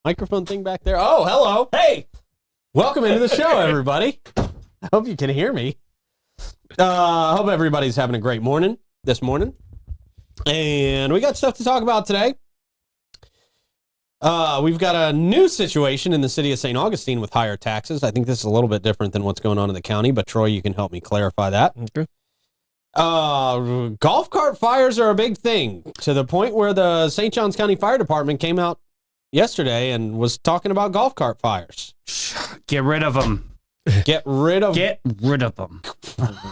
microphone thing back there. Oh, hello. Hey, welcome into the show, everybody. I hope you can hear me. I hope everybody's having a great morning this morning. And we got stuff to talk about today. We've got a new situation in the city of St. Augustine with higher taxes. I think this is a little bit different than what's going on in the county, but Troy, you can help me clarify that. Okay. Golf cart fires are a big thing, to the point where the St. Johns County Fire Department came out yesterday and was talking about golf cart fires. Get rid of them. Get rid of them.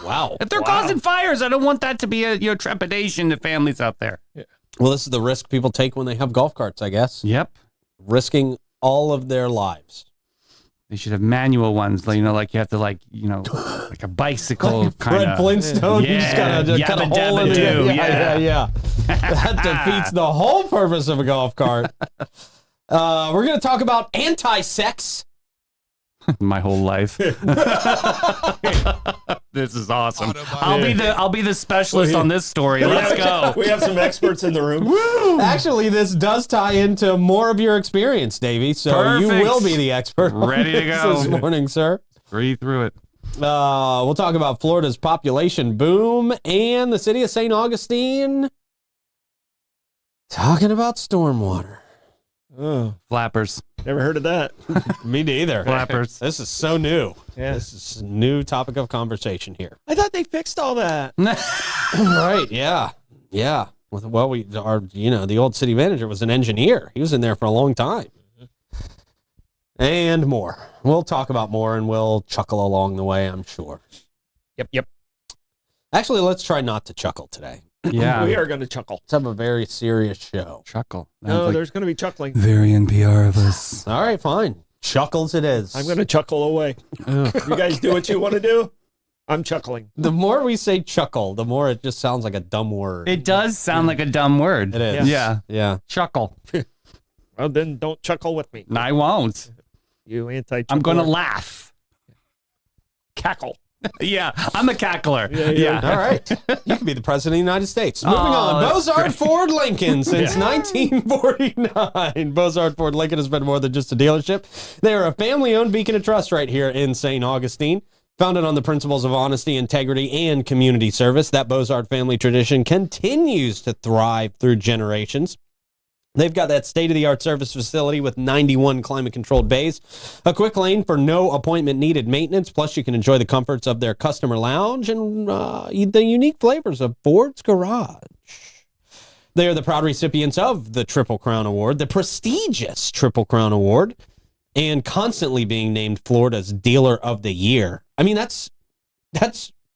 Wow. If they're causing fires, I don't want that to be a trepidation to families out there. Yeah. Well, this is the risk people take when they have golf carts, I guess. Yep. Risking all of their lives. They should have manual ones, like you have to, like a bicycle kind of. Fred Flintstone, you just gotta cut a hole in it. Yeah. That defeats the whole purpose of a golf cart. We're gonna talk about anti-sex. My whole life. This is awesome. I'll be the specialist on this story. Let's go. We have some experts in the room. Woo! Actually, this does tie into more of your experience, Davey. So Perfect. You will be the expert. Ready to go this morning, sir. Breathe through it. We'll talk about Florida's population boom and the city of St. Augustine talking about stormwater. Oh, Flappers. never heard of that. Me neither. Flappers. This is so new. Yeah. This is a new topic of conversation here. I thought they fixed all that. Right, yeah. Yeah. Well, the old city manager was an engineer. He was in there for a long time. And more. We'll talk about more and we'll chuckle along the way, I'm sure. Yep. Actually, let's try not to chuckle today. Yeah. We are going to chuckle. Let's have a very serious show. Chuckle. No, there's going to be chuckling. Very NPR of us. All right, fine. Chuckles it is. I'm going to chuckle away. You guys do what you want to do. I'm chuckling. The more we say chuckle, the more it just sounds like a dumb word. It does sound like a dumb word. It is. Yeah. Chuckle. Well, then don't chuckle with me. I won't. You anti-chuckler. I'm going to laugh. Cackle. Yeah, I'm a cackler. Yeah. All right. You can be the president of the United States. Moving on. Bozard Ford Lincoln since 1949. Bozard Ford Lincoln has been more than just a dealership. They are a family-owned beacon of trust right here in St. Augustine. Founded on the principles of honesty, integrity, and community service, that Bozard family tradition continues to thrive through generations. They've got that state-of-the-art service facility with 91 climate-controlled bays, a quick lane for no appointment-needed maintenance, plus you can enjoy the comforts of their customer lounge and the unique flavors of Ford's Garage. They are the proud recipients of the Triple Crown Award, the prestigious Triple Crown Award, and constantly being named Florida's Dealer of the Year. I mean, that's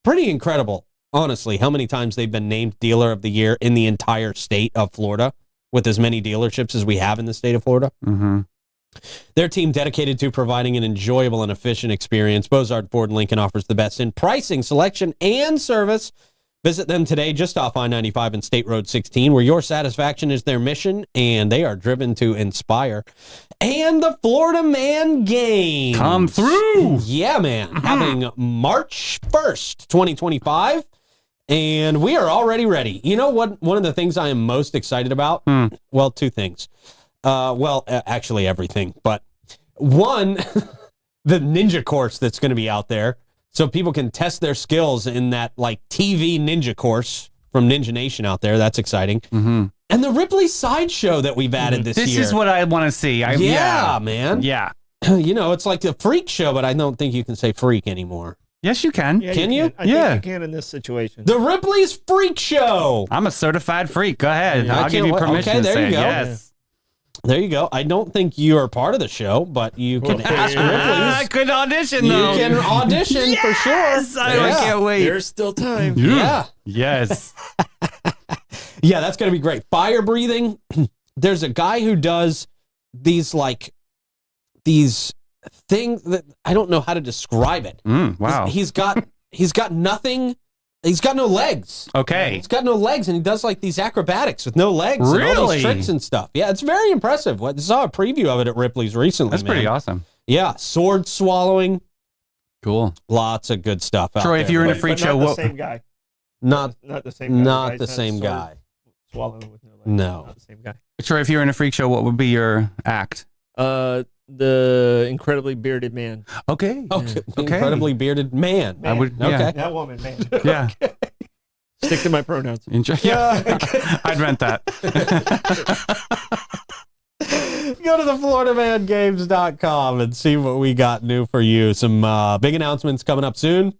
pretty incredible, honestly, how many times they've been named Dealer of the Year in the entire state of Florida, with as many dealerships as we have in the state of Florida. Mm-hmm. Their team dedicated to providing an enjoyable and efficient experience. Bozard Ford Lincoln offers the best in pricing, selection, and service. Visit them today just off I-95 and State Road 16, where your satisfaction is their mission, and they are driven to inspire. And the Florida Man Games. Come through. Yeah, man. Having March 1st, 2025. And we are already ready. You know what? One of the things I am most excited about? Well, two things. Actually everything. But one, the ninja course that's going to be out there. So people can test their skills in that TV ninja course from Ninja Nation out there. That's exciting. Mm-hmm. And the Ripley sideshow that we've added this year. This is what I want to see. Yeah, man. Yeah. It's like the freak show, but I don't think you can say freak anymore. Yes, you can. Yeah, Can you? I think you can in this situation. The Ripley's Freak Show. I'm a certified freak. Go ahead. Yeah, I'll give you permission to there say you go. yes. There you go. I don't think you are part of the show, but you can ask I Ripley's. could audition, though. You can audition for sure. Yes, I can't wait. There's still time. Yeah. Yes. Yeah, that's going to be great. Fire breathing. There's a guy who does these things that I don't know how to describe it. Wow. He's got nothing. He's got no legs. Okay. He's got no legs, and he does these acrobatics with no legs. And all Really? these tricks and stuff. Yeah, it's very impressive. I saw a preview of it at Ripley's recently. That's pretty awesome. Yeah, sword swallowing. Cool. Lots of good stuff out Troy, there. if you're in a freak show, not the same guy. Not the same guy. not Guy's the had same sword guy. Swallowing with no legs. No. Not the same guy. Troy, if you're in a freak show, what would be your act? The incredibly bearded man. Okay. Okay. Incredibly bearded man. I would. Okay. Yeah. That woman, man. Yeah. Stick to my pronouns. Enjoy. Yeah. I'd rent that. Go to the FloridaManGames.com and see what we got new for you. Some big announcements coming up soon.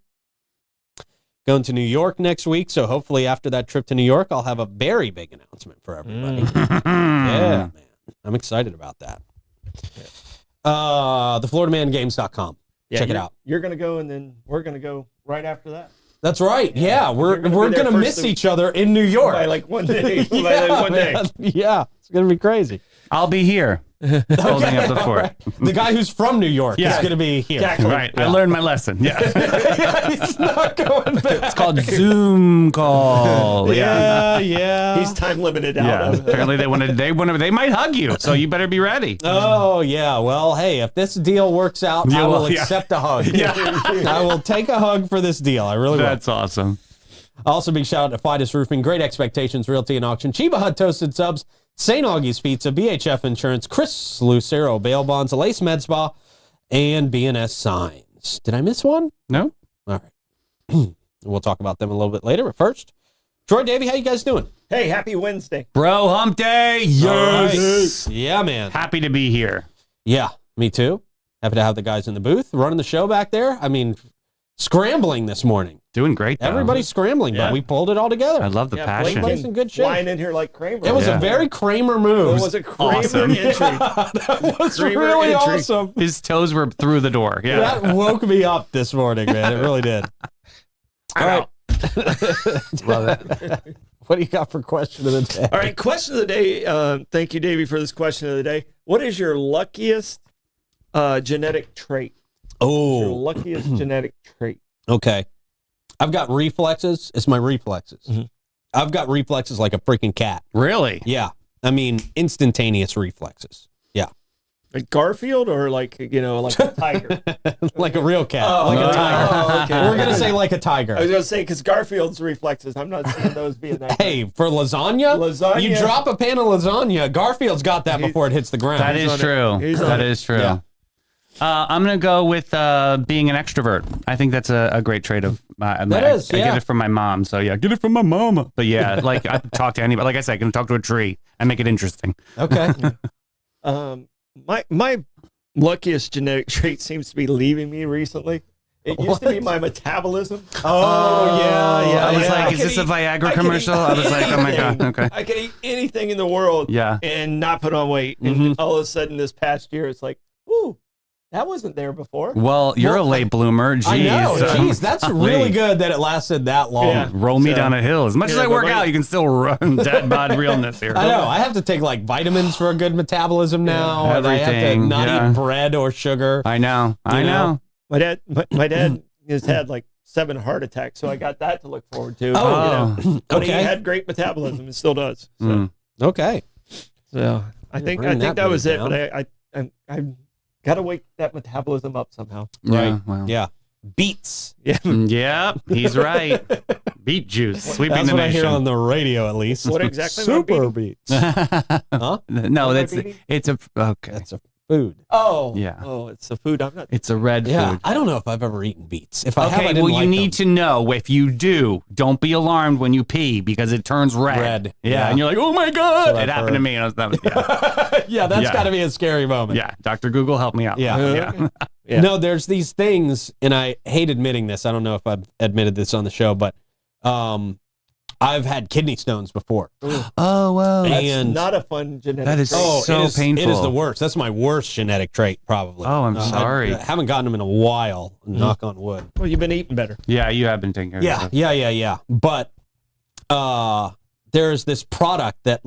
Going to New York next week, so hopefully after that trip to New York, I'll have a very big announcement for everybody. Yeah, man. I'm excited about that. TheFloridaManGames.com. Yeah, Check it out. You're going to go, and then we're going to go right after that. That's right. Yeah, we're You're gonna going be there to first miss to- each other in New York. By like one day. By yeah, like one day. man. Yeah, it's going to be crazy. I'll be here holding up the fort. Right. The guy who's from New York is going to be here. Exactly. Right. I learned my lesson. Yeah. He's not going back. It's called Zoom call. Yeah. Yeah. He's time limited out. Yeah. Apparently they might hug you, so you better be ready. Oh, yeah. Well, hey, if this deal works out, I will accept a hug. Yeah. I will take a hug for this deal. I really will. That's awesome. Also, big shout out to Fidus Roofing, Great Expectations Realty and Auction, Chiba Hut Toasted Subs, St. Augie's Pizza, BHF Insurance, Chris Lucero Bail Bonds, Lace Med Spa, and BNS Signs. Did I miss one? No? All right. We'll talk about them a little bit later. But first, Troy, Davey, how you guys doing? Hey, happy Wednesday. Bro, hump day. Yes. All right. Yeah, man. Happy to be here. Yeah, me too. Happy to have the guys in the booth running the show back there. I mean, scrambling this morning. Doing great, though. Everybody's scrambling, Yeah. but we pulled it all together. I love the passion. Everybody's in good shape. Flying in here like Kramer. It was Yeah. a very Kramer move. It was a Kramer awesome. entry. That was Kramer really entry. awesome. His toes were through the door. Yeah. That woke me up this morning, man. It really did. All right. Love it. What do you got for question of the day? All right, question of the day. Thank you, Davey, for this question of the day. What is your luckiest genetic trait? Your Oh, luckiest genetic trait. okay. I've got reflexes. It's my reflexes. Mhm. I've got reflexes like a freaking cat. Really? Yeah. I mean, instantaneous reflexes. Yeah. Like Garfield or like, like a tiger? Like a real cat. Like a tiger. Oh, okay. We're going to say like a tiger. I was going to say, because Garfield's reflexes, I'm not seeing those being that. Hey, for lasagna, Lasagna. you drop a pan of lasagna, Garfield's got that before it hits the ground. That is on it. true. He's on That it. is true. Yeah. I'm going to go with being an extrovert. I think that's a great trait of my. That is, I yeah. get it from my mom. So yeah, get it from my mom. But yeah, like I talk to anybody. Like I said, I can talk to a tree and make it interesting. Okay. My luckiest genetic trait seems to be leaving me recently. It used to be my metabolism. Oh, yeah. I was yeah. like, I is this could a eat- Viagra I could commercial? eat I was like, oh my god. anything. Okay. I could eat anything in the world Yeah. and not put on weight. And all of a sudden this past year, it's like, ooh, that wasn't there before. Well, you're a late bloomer. Jeez. I know. Jeez, that's really good that it lasted that long. Yeah. Roll me So- down a hill. As much as Yeah, I work but out, you can still run dead bod realness here. I know. I have to take like vitamins for a good metabolism now. And I have to Everything, not yeah. eat bread or sugar. I know. I You know? know. My dad has had like 7 heart attacks, so I got that to look forward to. Oh. But he Okay. had great metabolism and still does. So, Mm. Okay. so I think bring that that was mood it. down. But I got to wake that metabolism up somehow. Yeah, Right. well. Yeah. Beets. Yeah. Yep, he's right. Beet juice, sweeping That's the what I hear on nation. the radio, at least. What exactly am I Super beating? beets. Huh? No, What am I that's beating? it's a okay. That's a food. Oh. Yeah. Oh, it's the food. I'm not. It's a red Yeah. food. I don't know if I've ever eaten beets. If I have, I Okay, didn't well, you like need to know if you do, don't be alarmed when you pee because it turns red. Red, Yeah, yeah. and you're like, oh my god, So it I've happened to heard. me. And I was, yeah, them. Yeah, that's Yeah. got to be a scary moment. yeah. Dr. Google, help me out. Yeah. yeah. Yeah. No, there's these things, and I hate admitting this. I don't know if I've admitted this on the show, but I've had kidney stones before. Oh wow. That's And- not a fun genetic. That is trait. so it is, painful. It is the worst. That's my worst genetic trait, probably. Oh, I'm sorry. I haven't gotten them in a while. Knock on wood. Well, you've been eating better. Yeah, you have been taking care of Yeah, yourself. yeah. But there's this product that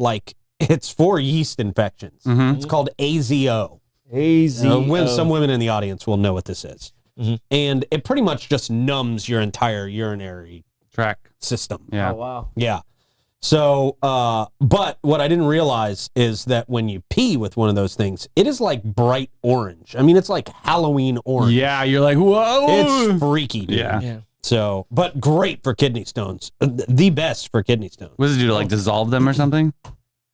it's for yeast infections. Mhm. It's called AZO. Easy. Some women in the audience will know what this is. Mhm. And it pretty much just numbs your entire urinary Track. system. Yeah. Oh wow. Yeah. So, but what I didn't realize is that when you pee with one of those things, it is like bright orange. I mean, it's like Halloween orange. Yeah, you're like, whoa. It's freaky, dude. Yeah. Yeah. So, but great for kidney stones. The best for kidney stones. What does it do to like dissolve them or something?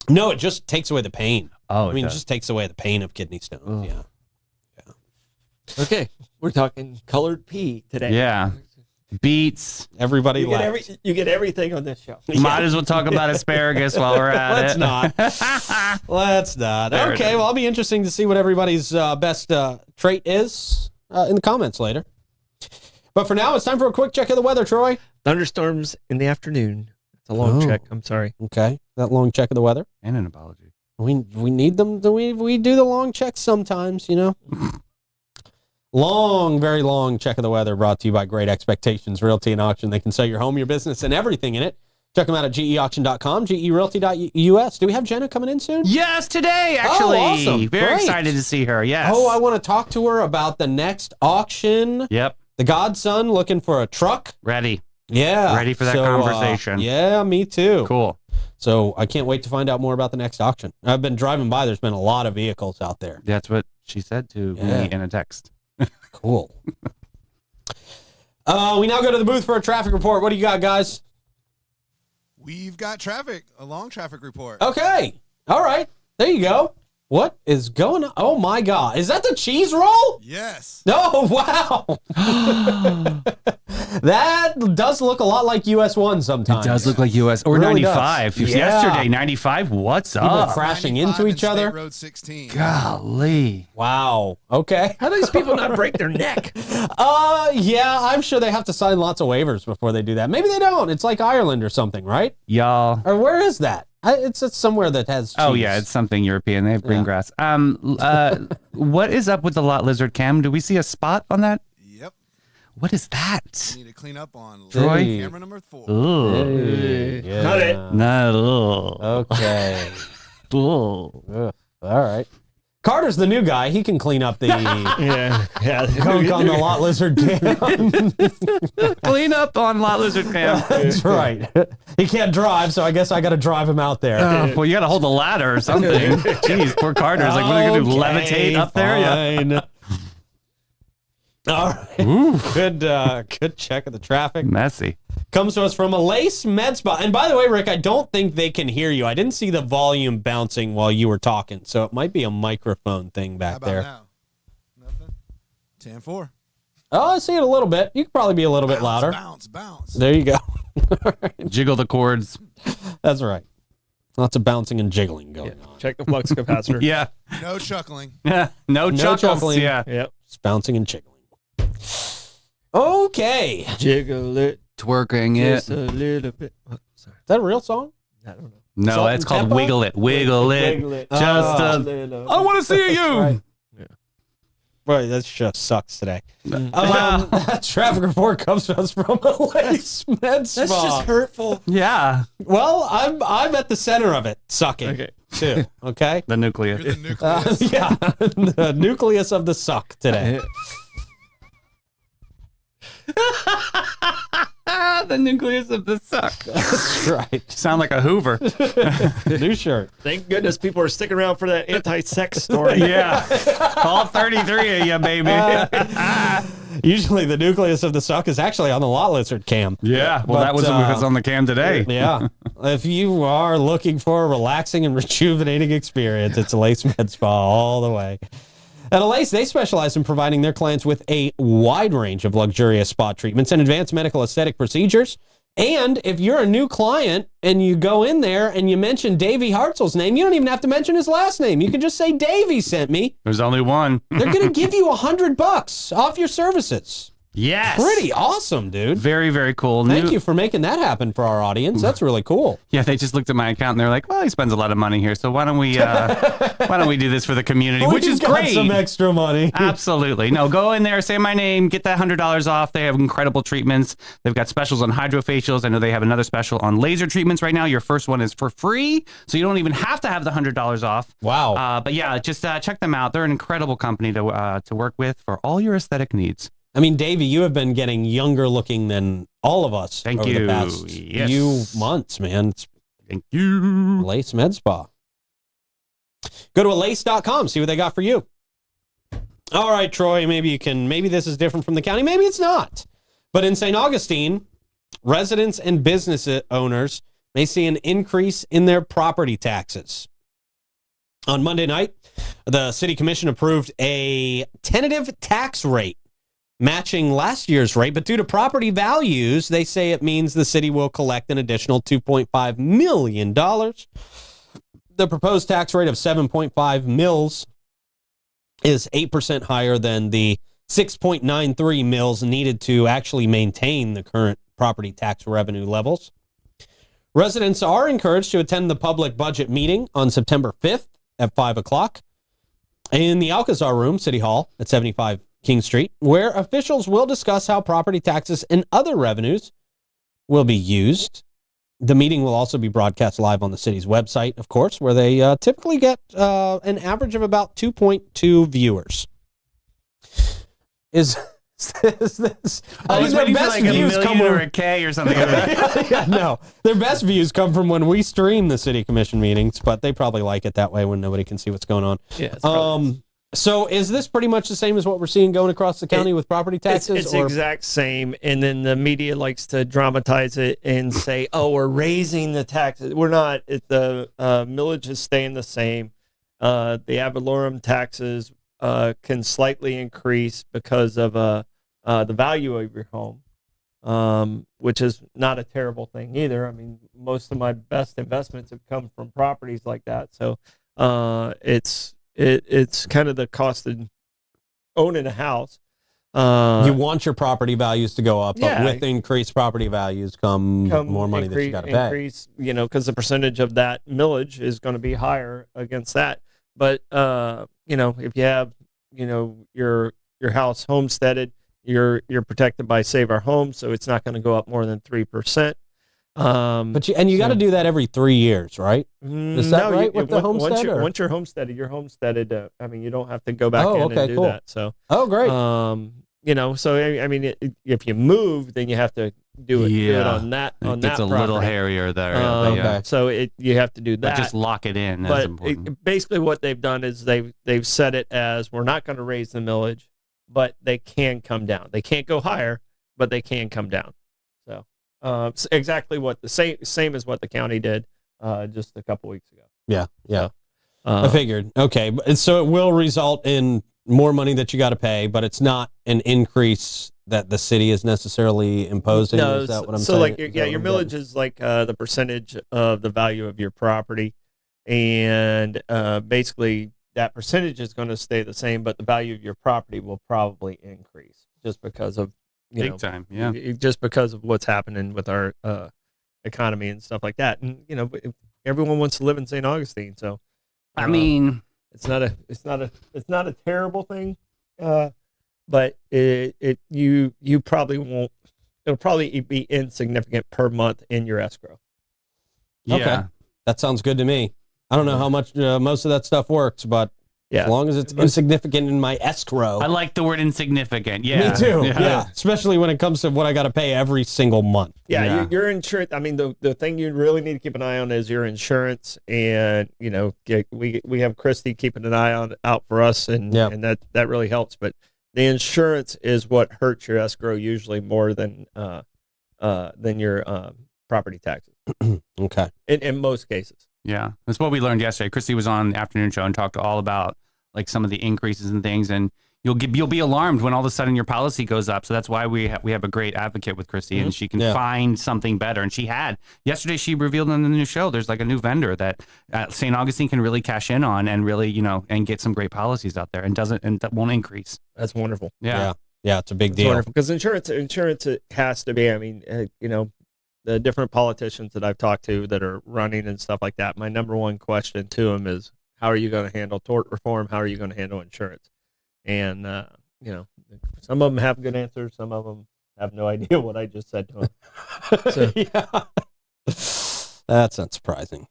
No, it just takes away the pain. Oh, I mean, it just takes away the pain of kidney stones. Ugh. Yeah. Okay, we're talking colored pea today. Yeah. Beets. Everybody You get, left. you get everything on this show. Might as well talk about asparagus while we're at Let's it. not. Let's not. There it Okay, is. well, I'll be interesting to see what everybody's best trait is in the comments later. But for now, it's time for a quick check of the weather, Troy. Thunderstorms in the afternoon. It's a long Oh. check. I'm sorry. Okay, that long check of the weather. And an apology. We need them. We do the long checks sometimes, you know. Long, very long check of the weather brought to you by Great Expectations Realty and Auction. They can sell your home, your business, and everything in it. Check them out at geauction.com, gerealty.us. Do we have Jenna coming in soon? Yes, today, actually. awesome. Very Great. excited to see her. Yes. Oh, I want to talk to her about the next auction. Yep. The godson looking for a truck. Ready. Yeah. Ready for that conversation. Yeah, me too. Cool. So I can't wait to find out more about the next auction. I've been driving by. There's been a lot of vehicles out there. That's what she said to Yeah. me in a text. Cool. We now go to the booth for a traffic report. What do you got, guys? We've got traffic, a long traffic report. Okay. All right. There you go. What is going on? Oh, my God. Is that the cheese roll? Yes. Oh, wow. That does look a lot like US 1 sometimes. It does look like US or Really 95. does. Yesterday, 95. What's People up? crashing 95 into and each State other. Road 16. Golly. Wow. Okay. How do these people not break their neck? Yeah, I'm sure they have to sign lots of waivers before they do that. Maybe they don't. It's like Ireland or something, right? Y'all. Or where is that? It's somewhere that has cheese. Oh, yeah. It's something European. They have green Yeah. grass. What is up with the lot lizard cam? Do we see a spot on that? Yep. What is that? Need to clean up on Troy? camera number 4. Ooh. Hey, yeah. Cut it. No. Okay. Ooh. Ugh. All right. Carter's the new guy. He can clean up the Yeah. gunk on the lot lizard cam. Clean up on lot lizard cam. That's right. He can't drive, so I guess I got to drive him out there. Well, you got to hold the ladder or something. Jeez, poor Carter's like, what are you going to do? Okay, Levitate up there? Yeah. fine. All right. Good check of the traffic. Messy. Comes to us from a Lace Med Spa. And by the way, Rick, I don't think they can hear you. I didn't see the volume bouncing while you were talking, so it might be a microphone thing How back about there. now? Nothing? 10-4. Oh, I see it a little bit. You could probably be a little bit louder. Bounce. There you go. Jiggle the cords. That's right. Lots of bouncing and jiggling going on. Check the flux capacitor. Yeah. No chuckling. Yeah. No chuckles. chuckling. Yeah. Yep. Just bouncing and jiggling. Okay. Is Jiggle it Twerking it. just a little bit. Oh, sorry. that a real song? I don't know. No, Salt it's and called pepper? Wiggle It. Wiggle It. Wiggle it. Just Oh. Little I bit. want to see you. Right. Yeah. Boy, that just sucks today. Wow. That traffic report comes to us from a Lace Med Spa. That's just hurtful. Yeah. Well, I'm at the center of it, sucking Okay. too. Okay. The nucleus. You're the nucleus. Yeah, the nucleus of the suck today. The nucleus of the suck. That's right. Sound like a Hoover. New shirt. Thank goodness people are sticking around for that anti-sex story. Yeah. All 33 of you, baby. Usually, the nucleus of the suck is actually on the lot lizard cam. Yeah. Well, But, that was what was on the cam today. Yeah. If you are looking for a relaxing and rejuvenating experience, it's Lace Med Spa all the way. At Lace, they specialize in providing their clients with a wide range of luxurious spa treatments and advanced medical aesthetic procedures. And if you're a new client and you go in there and you mention Davey Hartzell's name, you don't even have to mention his last name. You can just say Davey sent me. There's only one. They're going to give you $100 off your services. Yes. Pretty awesome, dude. Very, very cool. Thank you for making that happen for our audience. That's really cool. Yeah, they just looked at my account and they're like, "Well, he spends a lot of money here, so why don't we do this for the community?" Which We've is got great. Some extra money. Absolutely. No, go in there, say my name, get that $100 off. They have incredible treatments. They've got specials on hydrofacials. I know they have another special on laser treatments right now. Your first one is for free, so you don't even have to have the $100 off. Wow. But yeah, just check them out. They're an incredible company to work with for all your aesthetic needs. I mean, Davey, you have been getting younger looking than all of us Thank over you. the past Yes. few months, man. It's Thank you. Lace Med Spa. Go to alace.com, see what they got for you. All right, Troy, maybe this is different from the county. Maybe it's not. But in St. Augustine, residents and business owners may see an increase in their property taxes. On Monday night, the city commission approved a tentative tax rate matching last year's rate, but due to property values, they say it means the city will collect an additional $2.5 million. The proposed tax rate of 7.5 mils is 8% higher than the 6.93 mils needed to actually maintain the current property tax revenue levels. Residents are encouraged to attend the public budget meeting on September 5th at 5 o'clock in the Alcazar Room, City Hall at 75 King Street, where officials will discuss how property taxes and other revenues will be used. The meeting will also be broadcast live on the city's website, of course, where they typically get an average of about 2.2 viewers. Is this? I was waiting for like a million or a K or something. Yeah, no, their best views come from when we stream the city commission meetings, but they probably like it that way when nobody can see what's going on. Yeah. So is this pretty much the same as what we're seeing going across the county with property taxes? It's exact same, and then the media likes to dramatize it and say, "Oh, we're raising the taxes." We're not. The millage is staying the same. The ad valorem taxes can slightly increase because of the value of your home, which is not a terrible thing either. I mean, most of my best investments have come from properties like that, so it's kind of the cost of owning a house. You want your property values to go up, but Yeah. with increased property values come more money that you got to pay. Increase, because the percentage of that millage is going to be higher against that. But if you have your house homesteaded, you're protected by Save Our Home, so it's not going to go up more than 3%. But you got to do that every 3 years, right? Is that right with the homestead? Once you're homesteaded, you're homesteaded. You don't have to go back in and do that. So, great. So I mean, if you move, then you have to do it on that. It's a little hairier there. Okay. So you have to do that. But just lock it in. That's But important. basically, what they've done is they've set it as we're not going to raise the millage, but they can come down. They can't go higher, but they can come down. So it's exactly what the same as what the county did just a couple weeks ago. Yeah. I figured. Okay, so it will result in more money that you got to pay, but it's not an increase that the city is necessarily imposing. No, is that what I'm so saying? your millage is like the percentage of the value of your property, and basically that percentage is going to stay the same, but the value of your property will probably increase just because of Big time, yeah. just because of what's happening with our economy and stuff like that. And everyone wants to live in St. Augustine, so I mean, it's not a terrible thing, but you probably won't. It'll probably be insignificant per month in your escrow. yeah. Okay. That sounds good to me. I don't know how much most of that stuff works, but as long as it's insignificant in my escrow. I like the word insignificant. Yeah. Me too. Yeah. Especially when it comes to what I got to pay every single month. Yeah. Your insurance. I mean, the thing you really need to keep an eye on is your insurance, and we have Christy keeping an eye out for us, and that really helps. But the insurance is what hurts your escrow usually more than your property taxes. Okay. In most cases. Yeah, that's what we learned yesterday. Christy was on the afternoon show and talked all about like some of the increases and things, and you'll be alarmed when all of a sudden your policy goes up. So that's why we have a great advocate with Christy, and she can find something better. And yesterday she revealed on the new show there's like a new vendor that St. Augustine can really cash in on and really and get some great policies out there and that won't increase. That's wonderful. Yeah, it's a big deal. Because insurance it has to be. I mean, the different politicians that I've talked to that are running and stuff like that, my number one question to them is, how are you going to handle tort reform? How are you going to handle insurance? And, some of them have good answers. Some of them have no idea what I just said to them. So. Yeah. That's not surprising.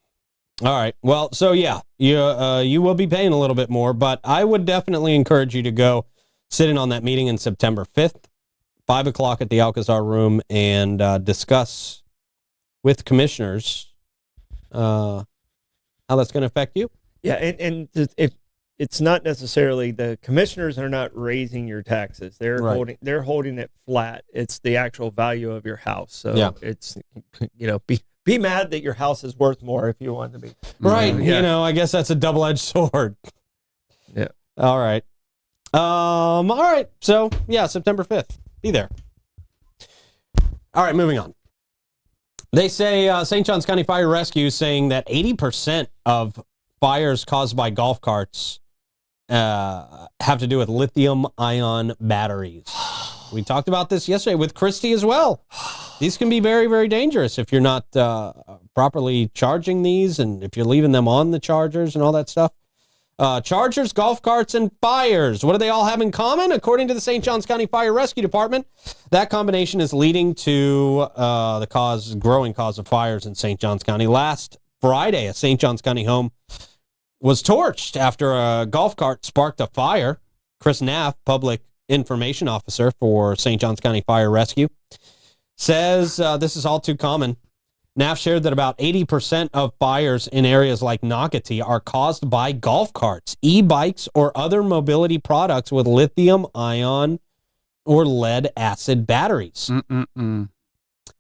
All right. Well, so you will be paying a little bit more, but I would definitely encourage you to go sit in on that meeting in September 5th, 5 o'clock at the Alcazar Room, and discuss with commissioners how that's going to affect you. Yeah, and if it's not necessarily the commissioners are not raising your taxes, they're holding it flat. It's the actual value of your house. So it's be mad that your house is worth more if you want to be. Right. Yeah. You know, I guess that's a double-edged sword. Yeah. All right. All right. So, yeah, September 5th. Be there. All right, moving on. They say St. Johns County Fire Rescue is saying that 80% of fires caused by golf carts have to do with lithium-ion batteries. We talked about this yesterday with Christy as well. These can be very, very dangerous if you're not properly charging these and if you're leaving them on the chargers and all that stuff. Chargers, golf carts, and fires. What do they all have in common? According to the St. Johns County Fire Rescue Department, that combination is leading to the growing cause of fires in St. Johns County. Last Friday, a St. Johns County home was torched after a golf cart sparked a fire. Chris Naff, public information officer for St. Johns County Fire Rescue, says this is all too common. Naff shared that about 80% of fires in areas like Nocatee are caused by golf carts, e-bikes, or other mobility products with lithium-ion or lead-acid batteries.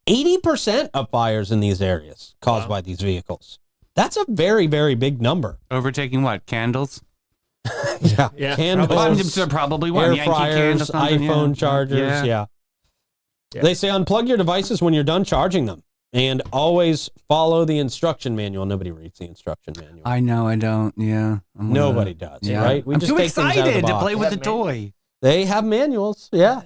80% of fires in these areas caused by these vehicles. That's a very, very big number. Overtaking what? Candles? Yeah. Candles, probably one. air Yankee fryers, candle, something, iPhone chargers. Yeah. They say unplug your devices when you're done charging them. And always follow the instruction manual. Nobody reads the instruction manual. I know, I don't. Yeah. Nobody does, right? I'm too excited to play with the toy. They have manuals, yeah.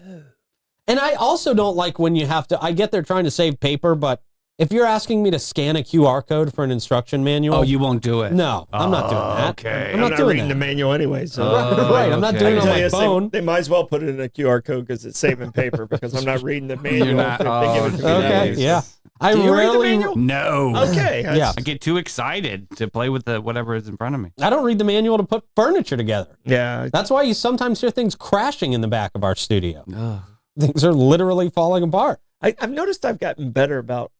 And I also don't like when you have to, I get they're trying to save paper, but if you're asking me to scan a QR code for an instruction manual. Oh, you won't do it? No, I'm not doing that. Okay. I'm not doing reading that. the manual anyway. So. Right, I'm not doing it on my phone. They might as well put it in a QR code because it's saving paper because I'm not reading the manual. You're not, they give it to me okay, yeah. Do you read the manual? No. Okay. Yeah. I get too excited to play with the whatever is in front of me. I don't read the manual to put furniture together. Yeah. That's why you sometimes hear things crashing in the back of our studio. Ugh. Things are literally falling apart. I've noticed I've gotten better about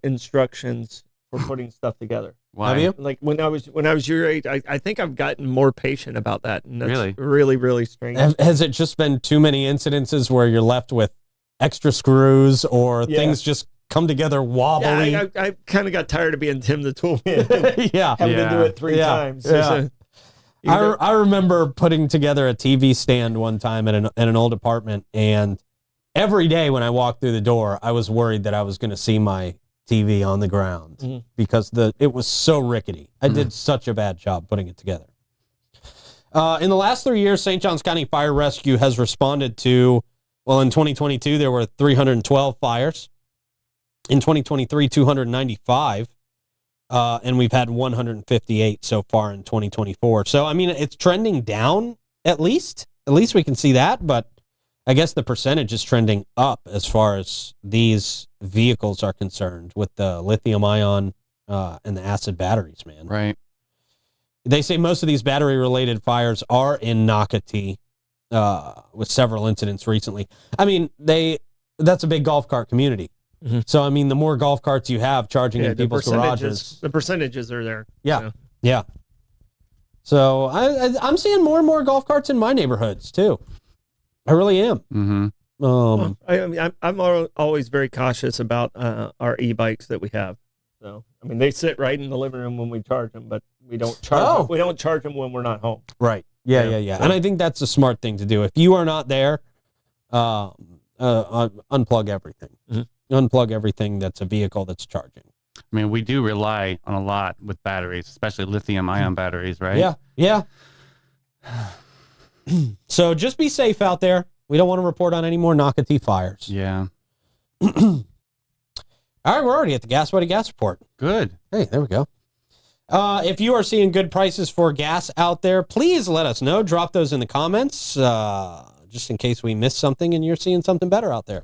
instructions for putting stuff together. Why? Have you? Like when I was your age, I think I've gotten more patient about that. And that's Really? really, really strange. Has it just been too many incidences where you're left with extra screws or things just come together wobbly? Yeah, I kind of got tired of being Tim the Tool Man. Yeah. Having to do it three times. Yeah. I remember putting together a TV stand one time at an old apartment, and every day when I walked through the door, I was worried that I was going to see my TV on the ground because it was so rickety. I did such a bad job putting it together. In the last 3 years, St. Johns County Fire Rescue has responded to, well, in 2022, there were 312 fires. In 2023, 295. And we've had 158 so far in 2024. So, I mean, it's trending down at least. At least we can see that, but I guess the percentage is trending up as far as these vehicles are concerned with the lithium ion and the acid batteries, man. Right. They say most of these battery-related fires are in Nocatee with several incidents recently. I mean, that's a big golf cart community. So, I mean, the more golf carts you have charging in people's garages. The percentages are there. Yeah. So. Yeah. So, I'm seeing more and more golf carts in my neighborhoods, too. I really am. I'm always very cautious about our e-bikes that we have. So, I mean, they sit right in the living room when we charge them, but we don't charge them. We don't charge them when we're not home. Right. Yeah. So. And I think that's a smart thing to do. If you are not there, unplug everything. Unplug everything that's a vehicle that's charging. I mean, we do rely on a lot with batteries, especially lithium-ion batteries, right? Yeah. So just be safe out there. We don't want to report on any more Nocatee fires. Yeah. All right, we're already at the Gas Buddy Gas Report. Good. Hey, there we go. If you are seeing good prices for gas out there, please let us know. Drop those in the comments, just in case we missed something and you're seeing something better out there.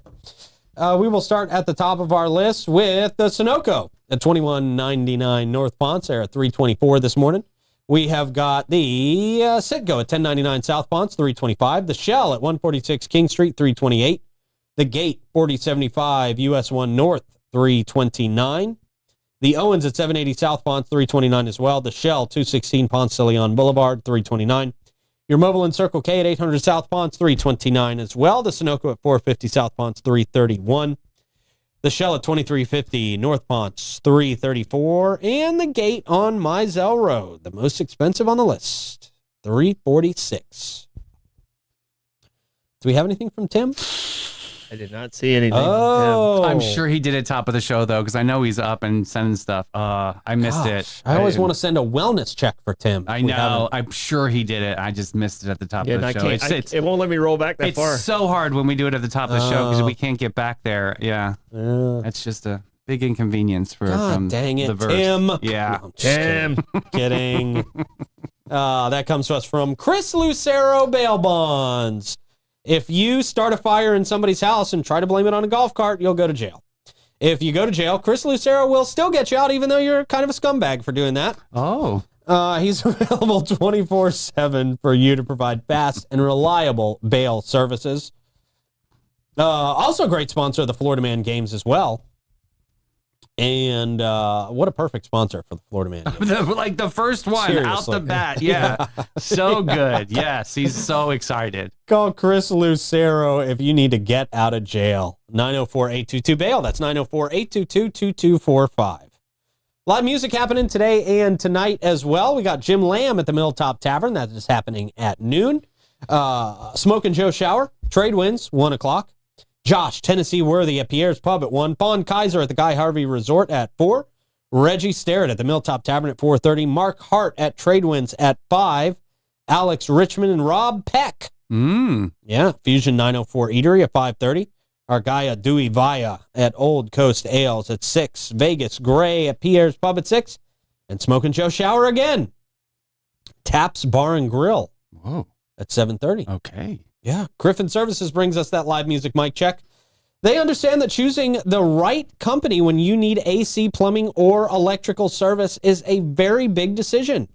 We will start at the top of our list with the Sunoco at $21.99 North Ponce. They're at $3.24 this morning. We have got the Citgo at $10.99 South Ponce, $3.25. The Shell at 146 King Street, $3.28. The Gate, 4075 US 1 North, $3.29. The Owens at 780 South Ponce, $3.29 as well. The Shell, 216 Ponce de Leon Boulevard, $3.29. Your Mobile and Circle K at 800 South Ponce, $3.29 as well. The Sunoco at 450 South Ponce, $3.31. The Shell at 2350, North Ponce 334, and the Gate on Mizell Road, the most expensive on the list, 346. Do we have anything from Tim? I did not see anything. Oh, I'm sure he did it top of the show, though, because I know he's up and sending stuff. I missed it. I always want to send a wellness check for Tim. I know. I'm sure he did it. I just missed it at the top of the show. It won't let me roll back that far. It's so hard when we do it at the top of the show because we can't get back there. Yeah. That's just a big inconvenience for dang it, the verse. Tim. Yeah. No, Tim. Kidding. That comes to us from Chris Lucero Bail Bonds. If you start a fire in somebody's house and try to blame it on a golf cart, you'll go to jail. If you go to jail, Chris Lucero will still get you out, even though you're kind of a scumbag for doing that. Oh. He's available 24/7 for you to provide fast and reliable bail services. Also a great sponsor of the Florida Man Games as well. And what a perfect sponsor for the Florida Man Games. Like the first one out the bat. Yeah. So good. Yes. He's so excited. Call Chris Lucero if you need to get out of jail. 904-822-BAIL. That's 904-822-2245. Live music happening today and tonight as well. We got Jim Lamb at the Milltop Tavern. That is happening at noon. Smokin' Joe Shower. Trade Winds, 1 o'clock. Josh, Tennessee Worthy at Pierre's Pub at 1. Fawn Kaiser at the Guy Harvey Resort at 4. Reggie Starrett at the Milltop Tavern at 4:30. Mark Hart at Trade Winds at 5. Alex Richmond and Rob Peck. Yeah, Fusion 904 Eatery at 5:30. Our guy Dewey Vaya at Old Coast Ales at 6. Vegas Gray at Pierre's Pub at 6. And Smokin' Joe Shower again. Taps Bar and Grill. Whoa. At 7:30. Okay. Yeah. Griffin Services brings us that live music mic check. They understand that choosing the right company when you need AC, plumbing, or electrical service is a very big decision.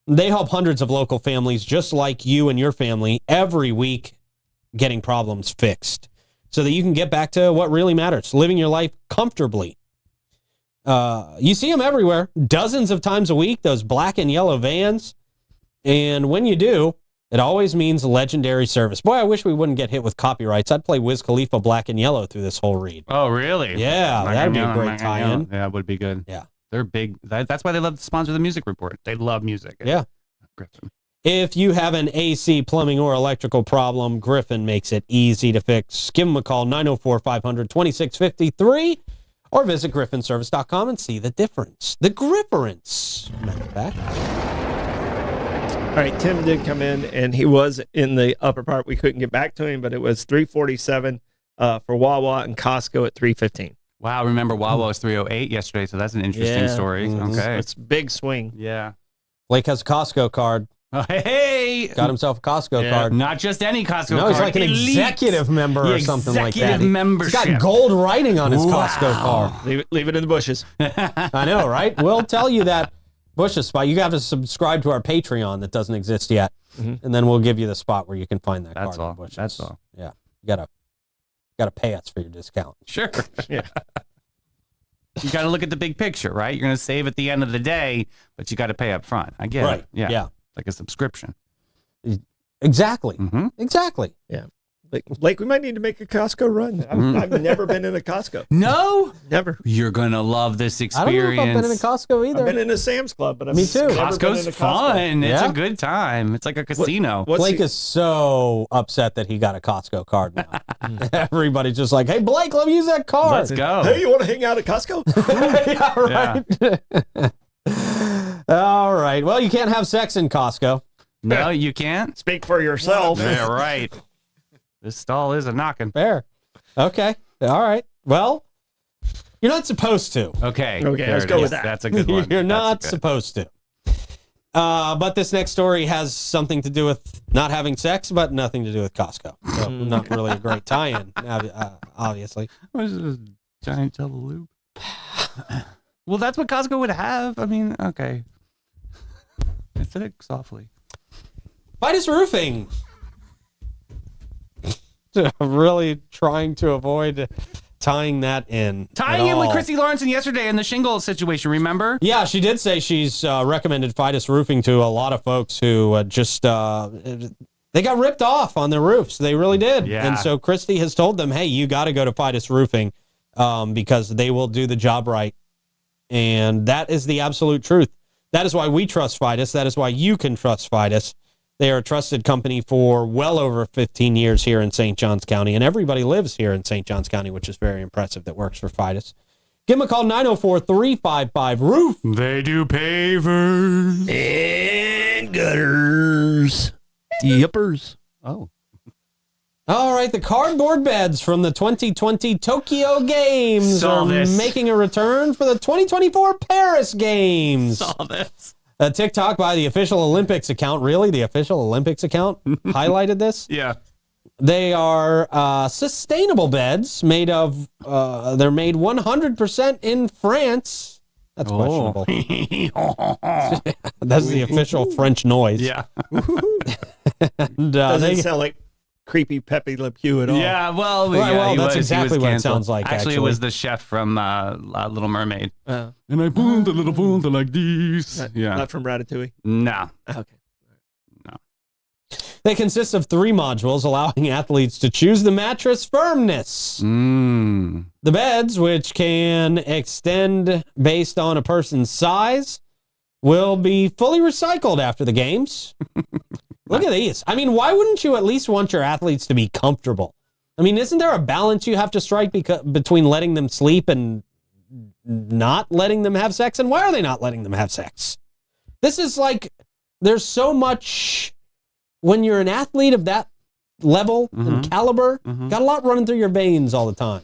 They help hundreds of local families just like you and your family every week getting problems fixed so that you can get back to what really matters, living your life comfortably. You see them everywhere, dozens of times a week, those black and yellow vans. And when you do, it always means legendary service. Boy, I wish we wouldn't get hit with copyrights. I'd play Wiz Khalifa Black and Yellow through this whole read. Oh, really? Yeah, that'd be a great tie-in. Yeah, it would be good. Yeah. They're big. That's why they love to sponsor the music report. They love music. Yeah. Griffin. If you have an AC, plumbing, or electrical problem, Griffin makes it easy to fix. Give them a call, 904-500-2653, or visit griffinservice.com and see the difference. The Grifference. Matter of fact. All right, Tim did come in, and he was in the upper part. We couldn't get back to him, but it was 347 for Wawa and Costco at 315. Wow, remember Wawa was 308 yesterday, so that's an interesting story. Okay. It's a big swing. Yeah. Blake has a Costco card. Oh, hey! Got himself a Costco card. Not just any Costco card. No, he's like an executive member or something like that. Executive membership. He's got gold writing on his Costco card. Leave it in the bushes. I know, right? We'll tell you that Bush's spot. You have to subscribe to our Patreon that doesn't exist yet, and then we'll give you the spot where you can find that That's card. all. Bush's. That's all. Yeah, you gotta pay us for your discount. Sure. Yeah. You got to look at the big picture, right? You're going to save at the end of the day, but you got to pay up front. I get it. Yeah. Like a subscription. Exactly. Mm-hmm. Exactly. Yeah. Blake, we might need to make a Costco run. I've never been in a Costco. No? Never. You're going to love this experience. I don't know if I've been in a Costco either. I've been in a Sam's Club, but Me too. never been in Costco's a fun. It's Yeah? a good time. It's like a casino. Blake is so upset that he got a Costco card now. Everybody's just like, hey, Blake, let me use that card. Let's go. Hey, you want to hang out at Costco? Yeah, right. All right. Well, you can't have sex in Costco. No, you can't? Speak for yourself. Yeah, right. This stall is a knocking. Fair. Okay. All right. Well, you're not supposed to. Okay. Okay, there let's it go is. with that. That's a good one. You're not That's good. supposed to. But this next story has something to do with not having sex, but nothing to do with Costco. So not really a great tie-in, obviously. What is this, giant jello loop? Well, that's what Costco would have. I mean, okay. I said it softly. Vitus Roofing. Really trying to avoid tying that in. Tying in with all. Christy Lawrenson yesterday in the shingle situation, remember? Yeah, she did say she's recommended Vitus Roofing to a lot of folks who they got ripped off on their roofs. They really did. Yeah. And so Christy has told them, hey, you got to go to Vitus Roofing because they will do the job right. And that is the absolute truth. That is why we trust Fidus. That is why you can trust Fidus. They are a trusted company for well over 15 years here in St. Johns County, and everybody lives here in St. Johns County, which is very impressive that works for Fidus. Give them a call, 904-355-ROOF. They do pavers. And gutters. Yippers. Oh. All right, the cardboard beds from the 2020 Tokyo Games Saw are this. making a return for the 2024 Paris Games. Saw this. A TikTok by the official Olympics account, really? The official Olympics account highlighted this? Yeah. They are sustainable beds made of, they're made 100% in France. That's questionable. That's the official French noise. Yeah. And, Doesn't sound like creepy Pepe Le Pew at all. Yeah, well, Right, yeah, well, he that's was exactly what it canceled. sounds like, Actually, it actually. was the chef from Little Mermaid. Oh. And I pulled a little fold like this. Yeah. Not from Ratatouille. No. Okay. They consist of 3 modules, allowing athletes to choose the mattress firmness. Mm. The beds, which can extend based on a person's size, will be fully recycled after the games. Look at these. I mean, why wouldn't you at least want your athletes to be comfortable? I mean, isn't there a balance you have to strike between letting them sleep and not letting them have sex? And why are they not letting them have sex? This is like, there's so much, when you're an athlete of that level and caliber, got a lot running through your veins all the time.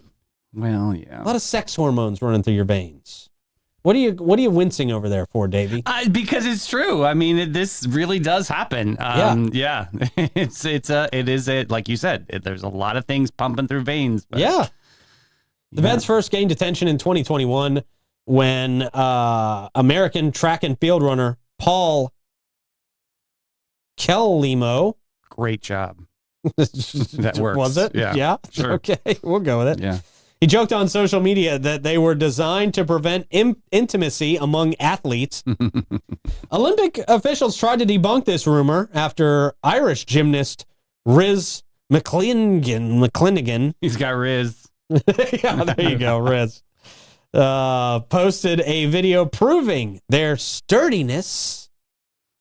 Well, yeah. A lot of sex hormones running through your veins. What are you wincing over there for, Davey? Because it's true. I mean, this really does happen. Yeah. It is like you said, there's a lot of things pumping through veins. But, Yeah. The beds first gained attention in 2021 when American track and field runner Paul Kellimo. Great job. That works. Was it? Yeah. Yeah? Sure. Okay, we'll go with it. Yeah. He joked on social media that they were designed to prevent intimacy among athletes. Olympic officials tried to debunk this rumor after Irish gymnast Riz McClinigan. He's got Riz. Yeah, there you go, Riz. Posted a video proving their sturdiness.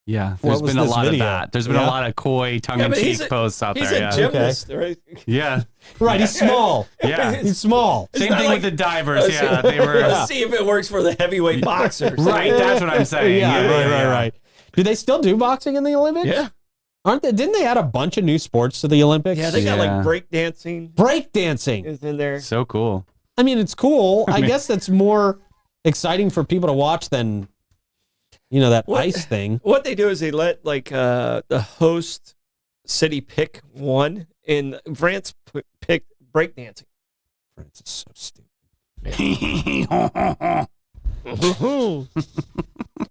Yeah, What there's was been a this lot video? of that. There's been a lot of coy, tongue-in-cheek posts out He's there. a Yeah. gymnast, right? Yeah. Right, he's small. Yeah. He's small. Same not thing like- with the divers. Yeah, they were Let's see if it works for the heavyweight boxers. right. That's what I'm saying. Yeah, right. Do they still do boxing in the Olympics? Yeah. Aren't they? Didn't they add a bunch of new sports to the Olympics? Yeah, they got Yeah. like break dancing break dancing. is in there. So cool. I mean, it's cool. I guess that's more exciting for people to watch than, that What- ice thing. What they do is they let like the host city pick one, and France picked breakdancing. France is so stupid.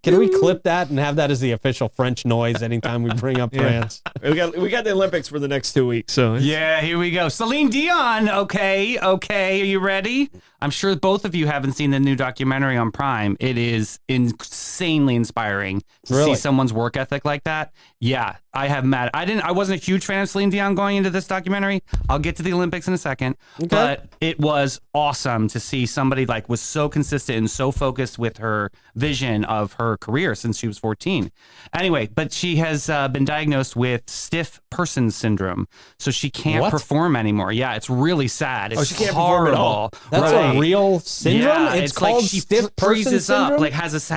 Can we clip that and have that as the official French noise anytime we bring up France? we got the Olympics for the next 2 weeks, so Yeah, here we go. Celine Dion. Okay. Are you ready? I'm sure both of you haven't seen the new documentary on Prime. It is insanely inspiring to Really? see someone's work ethic like that. Yeah, I wasn't a huge fan of Celine Dion going into this documentary. I'll get to the Olympics in a second. Okay. But it was awesome to see somebody like was so consistent and so focused with her vision of her career since she was 14. Anyway, but she has been diagnosed with stiff person syndrome, so she can't What? perform anymore. Yeah, it's really sad. It's she can't perform at all. That's Right. a real syndrome? Yeah, it's called like she stiff person freezes up, syndrome? like has it's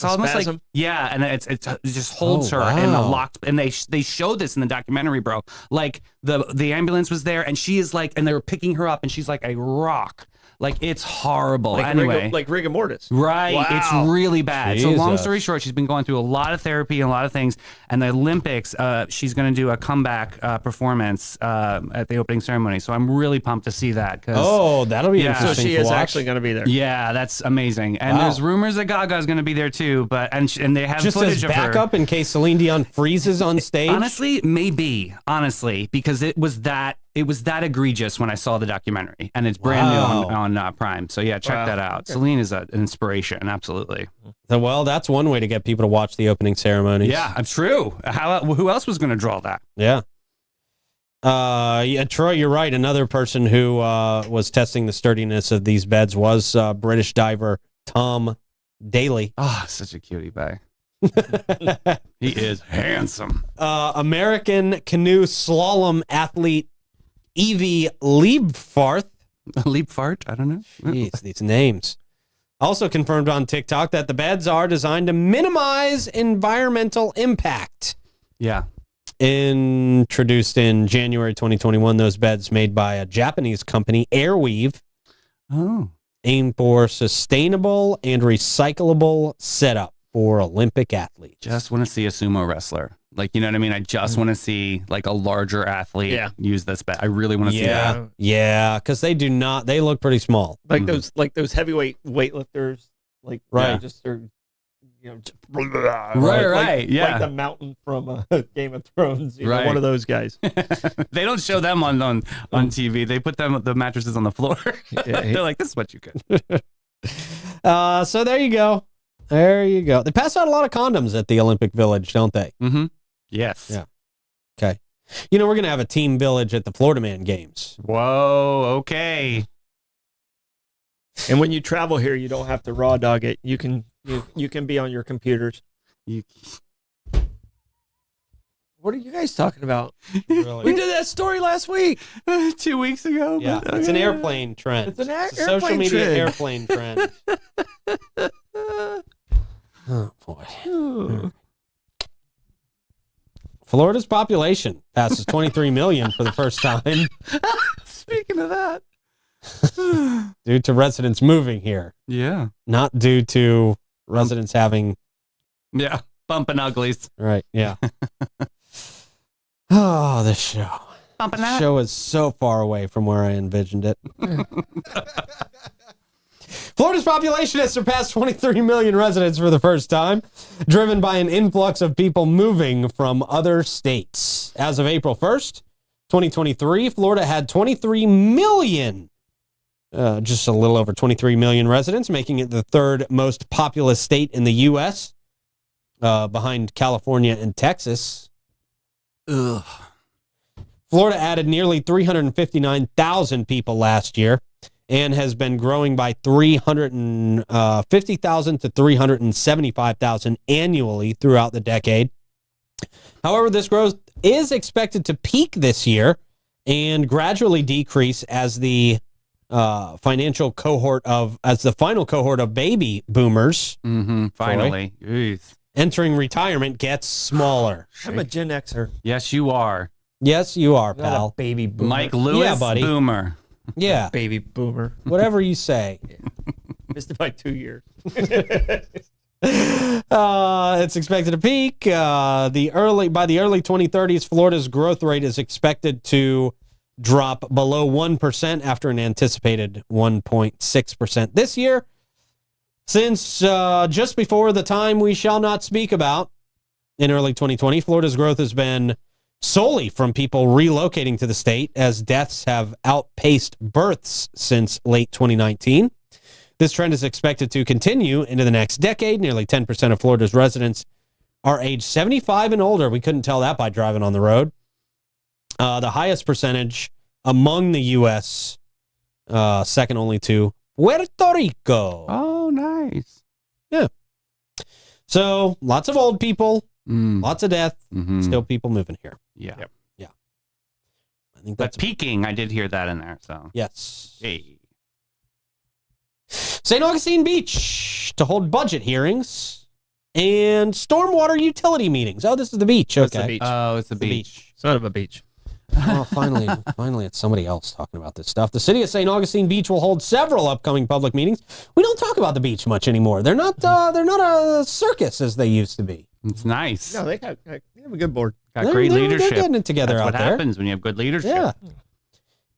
almost spasm? like and it just holds Oh, her in a wow. locked. And they showed this in the documentary, bro. Like the ambulance was there, and she is like, and they were picking her up, and she's like a rock. Like it's horrible. like Anyway, like rigor mortis. right, Wow. it's really bad. So long Jesus. story short, she's been going through a lot of therapy and a lot of things. And the Olympics, she's going to do a comeback performance at the opening ceremony. So I'm really pumped to see that. Oh, that'll be Yeah. So interesting she to is watch. actually going to be there. Yeah, that's amazing. And Wow. there's rumors that Gaga's going to be there too, but and they have Just footage as of her. backup in case Celine Dion freezes on stage? Honestly, maybe. Honestly, because it was that egregious when I saw the documentary, and it's brand Wow. new on Prime. So yeah, check Wow. that out. Celine is an inspiration, absolutely. Well, that's one way to get people to watch the opening ceremonies. Yeah, I'm true. Who else was going to draw that? Yeah. Yeah, Troy, you're right. Another person who was testing the sturdiness of these beds was British diver Tom Daly. Oh, such a cutie pie. He is handsome. American canoe slalom athlete Evie Liebfarth. Leap fart? I don't know. Jeez, these names. Also confirmed on TikTok that the beds are designed to minimize environmental impact. Yeah. Introduced in January 2021, those beds made by a Japanese company, Airweave, aim for sustainable and recyclable setup for Olympic athletes. Just want to see a sumo wrestler. Like, you know what I mean? I just want to see like a larger athlete use this bed. I really want to see that. Yeah, because they look pretty small. Like those heavyweight weightlifters, like just are, Right. Yeah. like the mountain from Game of Thrones, Right. one of those guys. They don't show them on TV. They put the mattresses on the floor. They're like, this is what you get. So there you go. There you go. They pass out a lot of condoms at the Olympic Village, don't they? Mm-hmm. Yes. Yeah. Okay. We're going to have a team village at the Florida Man games. Whoa. Okay. And when you travel here, you don't have to raw dog it. You can be on your computers. What are you guys talking about? Really? We did that story last week. 2 weeks ago. Yeah, but, it's an airplane trend. It's an social airplane media trend. airplane trend. Oh, boy. Florida's population passes 23 million for the first time Speaking of that. due to residents moving here, Yeah. not due to residents having... Yeah. Bumping uglies. Right, yeah. Oh, this show. Bumping This that. show is so far away from where I envisioned it. Florida's population has surpassed 23 million residents for the first time, driven by an influx of people moving from other states. As of April 1st, 2023, Florida had 23 million, just a little over 23 million residents, making it the third most populous state in the U.S., behind California and Texas. Ugh. Florida added nearly 359,000 people last year and has been growing by 350,000 to 375,000 annually throughout the decade. However, this growth is expected to peak this year and gradually decrease as the final cohort of baby boomers Finally. Jeez. entering retirement gets smaller. I'm a Gen Xer. Yes, you are. Yes, you are, Not a pal. baby boomer. Mike Lewis, Yeah, buddy. Boomer. Yeah, Baby boomer. whatever you say. Missed it by 2 years. It's expected to peak by the early 2030s. Florida's growth rate is expected to drop below 1% after an anticipated 1.6% this year. Since just before the time we shall not speak about, in early 2020, Florida's growth has been solely from people relocating to the state, as deaths have outpaced births since late 2019. This trend is expected to continue into the next decade. Nearly 10% of Florida's residents are age 75 and older. We couldn't tell that by driving on the road. The highest percentage among the U.S., second only to Puerto Rico. Oh, nice. So lots of old people, lots of death, Mm-hmm. still people moving here. Yeah. Yep. I think But that's peaking, I did hear that in there. So, yes. hey. St. Augustine Beach to hold budget hearings and stormwater utility meetings. Oh, this is the beach. That's Okay. the beach. Oh, it's a the beach. Son of a beach. Oh, finally, it's somebody else talking about this stuff. The city of St. Augustine Beach will hold several upcoming public meetings. We don't talk about the beach much anymore. They're not a circus as they used to be. It's nice. No, they have a good board. Got great leadership. They're getting it together That's out what there. happens when you have good leadership.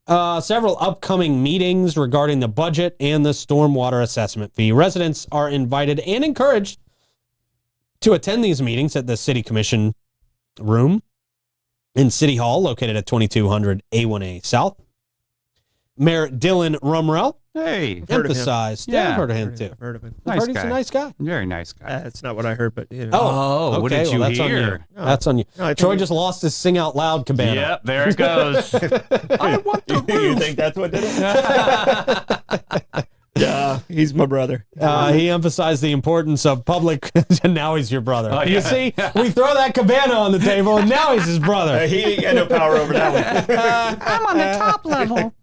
Yeah. Several upcoming meetings regarding the budget and the stormwater assessment fee. Residents are invited and encouraged to attend these meetings at the City Commission room in City Hall, located at 2200 A1A South. Mayor Dylan Rumrell Hey, Heard of him. Emphasized. Yeah. I've heard of him too. I've heard of him. I've nice heard he's guy. a nice guy. Very nice guy. That's not what I heard, but you know. Oh, what okay, did you well, that's hear? on you. No. That's on you. No, I think Troy he- just lost his sing out loud cabana. Yep, there it goes. I want the You roof. think that's what did it? Yeah, he's my brother. He emphasized the importance of public, and now he's your brother. Oh, You yeah. see, we throw that cabana on the table, and now he's his brother. He ain't got no power over that one. I'm on the top level.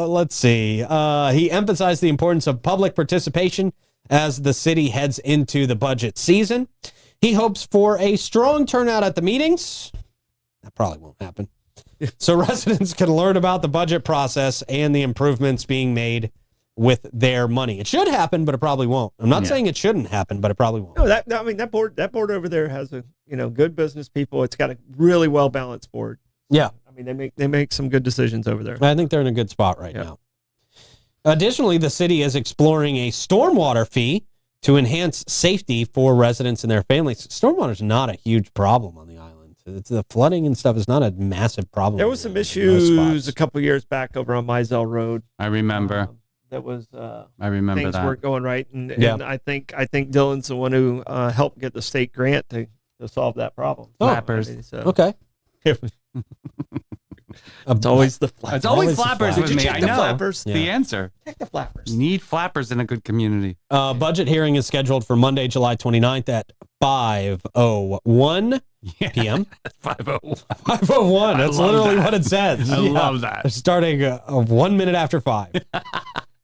Let's see. He emphasized the importance of public participation as the city heads into the budget season. He hopes for a strong turnout at the meetings. That probably won't happen. So residents can learn about the budget process and the improvements being made with their money. It should happen, but it probably won't. I'm not saying it shouldn't happen, but it probably won't. No, that board over there has good business people. It's got a really well balanced board. Yeah. I mean, they make some good decisions over there. I think they're in a good spot right now. Additionally, the city is exploring a stormwater fee to enhance safety for residents and their families. Stormwater is not a huge problem on the island. The flooding and stuff is not a massive problem. There was some issues a couple years back over on Mizell Road. I remember. That was I remember things that. weren't going right, and Yeah. I think Dylan's the one who helped get the state grant to solve that problem. Flappers. I mean, so Okay. it's always the flappers. It's always Always the flappers flappers. with Did me. you I check the know. flappers? The answer. Check the flappers. You need flappers in a good community. Budget hearing is scheduled for Monday, July 29th at 5:01 p.m. 501. 5:01. That's love literally that. what it says. I Yeah. love that. Starting 1 minute after 5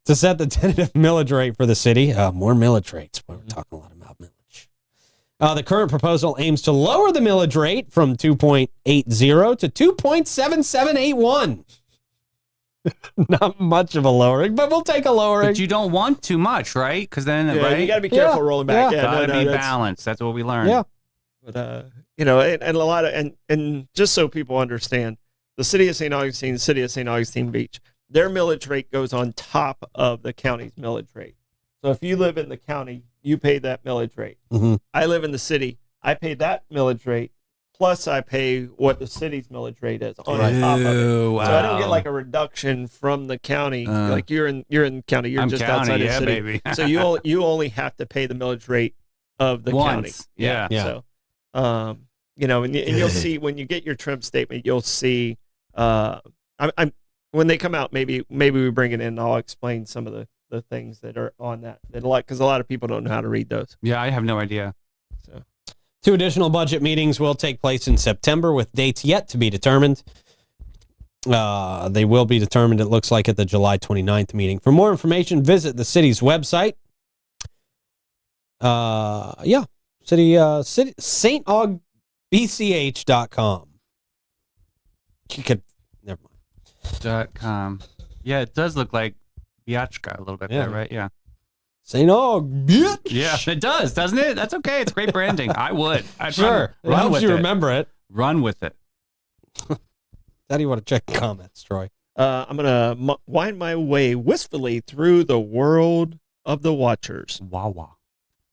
to set the tentative millage rate for the city. More millage rates. We're talking a lot about millage. The current proposal aims to lower the millage rate from 2.80 to 2.7781. Not much of a lowering, but we'll take a lowering. But you don't want too much, right? Because then, Yeah, right? you got to be careful Yeah. rolling back. Yeah. Yeah, Gotta be that's- balanced. That's what we learned. Yeah. But and a lot of and just so people understand, the city of St. Augustine, the city of St. Augustine Beach, their millage rate goes on top of the county's millage rate. So if you live in the county, you pay that millage rate. Mm-hmm. I live in the city, I pay that millage rate, plus I pay what the city's millage rate is on top of it. Ooh, wow. So I don't get like a reduction from the county. Like you're in county, you're I'm just county, outside yeah, the city. baby. So you only have to pay the millage rate of the county. Once. Yeah. Yeah. So, and you'll see when you get your trim statement, you'll see. I'm when they come out, maybe we bring it in. And I'll explain some of the things that are on that. Because a lot of people don't know how to read those. Yeah, I have no idea. So 2 additional budget meetings will take place in September with dates yet to be determined. They will be determined, it looks like, at the July 29th meeting. For more information, visit the city's website. City, StAugBCH.com. You could, never mind. .com. Yeah, it does look like Biachka a little bit Yeah. there, right? Yeah. St. Aug, bitch. Yeah, it does, doesn't it? That's okay. It's great branding. I would. I'd Sure. It Run helps with you it. remember it. Run with it. How do you want to check comments, Troy? I'm gonna wind my way wistfully through the world of the Watchers. Wawa.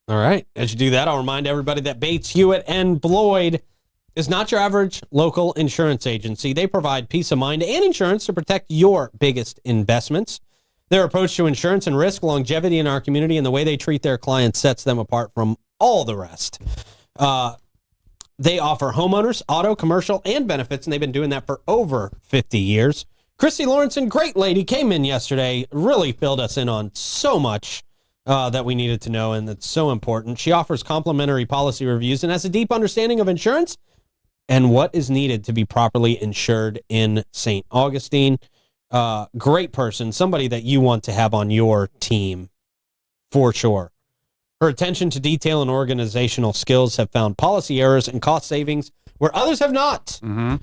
All right. As you do that, I'll remind everybody that Bates, Hewitt, and Bloyd is not your average local insurance agency. They provide peace of mind and insurance to protect your biggest investments. Their approach to insurance and risk longevity in our community and the way they treat their clients sets them apart from all the rest. They offer homeowners, auto, commercial, and benefits, and they've been doing that for over 50 years. Christy Lawrenson, great lady, came in yesterday, really filled us in on so much that we needed to know, and that's so important. She offers complimentary policy reviews and has a deep understanding of insurance and what is needed to be properly insured in St. Augustine. Great person, somebody that you want to have on your team for sure. Her attention to detail and organizational skills have found policy errors and cost savings where others have not. Mm-hmm.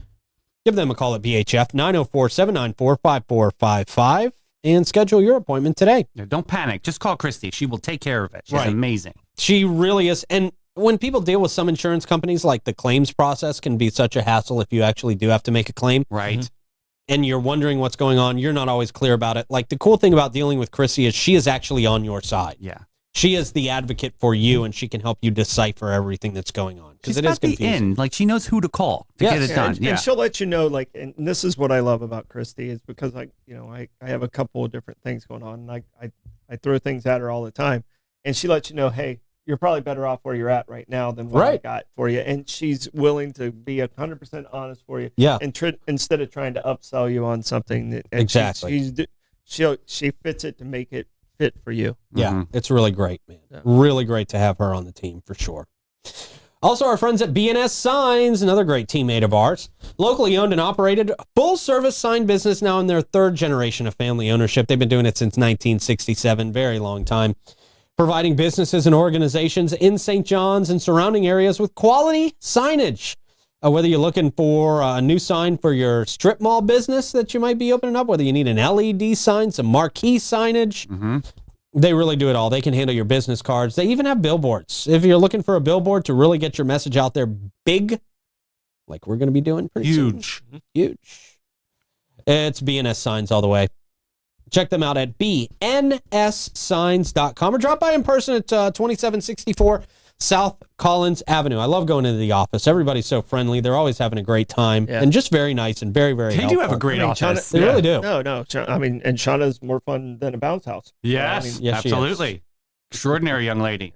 Give them a call at BHF 904-794-5455 and schedule your appointment today. Yeah, don't panic. Just call Christy. She will take care of it. She's Right. amazing. She really is. And when people deal with some insurance companies, like the claims process can be such a hassle if you actually do have to make a claim. Right. And you're wondering what's going on. You're not always clear about it. Like the cool thing about dealing with Chrissy is she is actually on your side. Yeah. She is the advocate for you, and she can help you decipher everything that's going on because She's it is got the confusing. in. Like, she knows who to call to Yes. get it done. And she'll let you know, like, and this is what I love about Christy is because I have a couple of different things going on, and I throw things at her all the time, and she lets you know, hey, you're probably better off where you're at right now than what I got for you, and she's willing to be 100% honest for you, and instead of trying to upsell you on something. That, Exactly. She fits it to make it fit for you. Yeah, it's really great, man. Yeah. Really great to have her on the team for sure. Also, our friends at B&S Signs, another great teammate of ours. Locally owned and operated, full-service sign business now in their third generation of family ownership. They've been doing it since 1967, very long time. Providing businesses and organizations in St. John's and surrounding areas with quality signage. Whether you're looking for a new sign for your strip mall business that you might be opening up, whether you need an LED sign, some marquee signage, they really do it all. They can handle your business cards. They even have billboards. If you're looking for a billboard to really get your message out there big, like we're going to be doing pretty soon. Huge. It's B&S Signs all the way. Check them out at bnssigns.com or drop by in person at 2764 South Collins Avenue. I love going into the office. Everybody's so friendly. They're always having a great time and just very nice and very, very helpful. They do have a great office. They really do. No. I mean, and Shauna's more fun than a bounce house. Yes, yes, absolutely. Extraordinary young lady.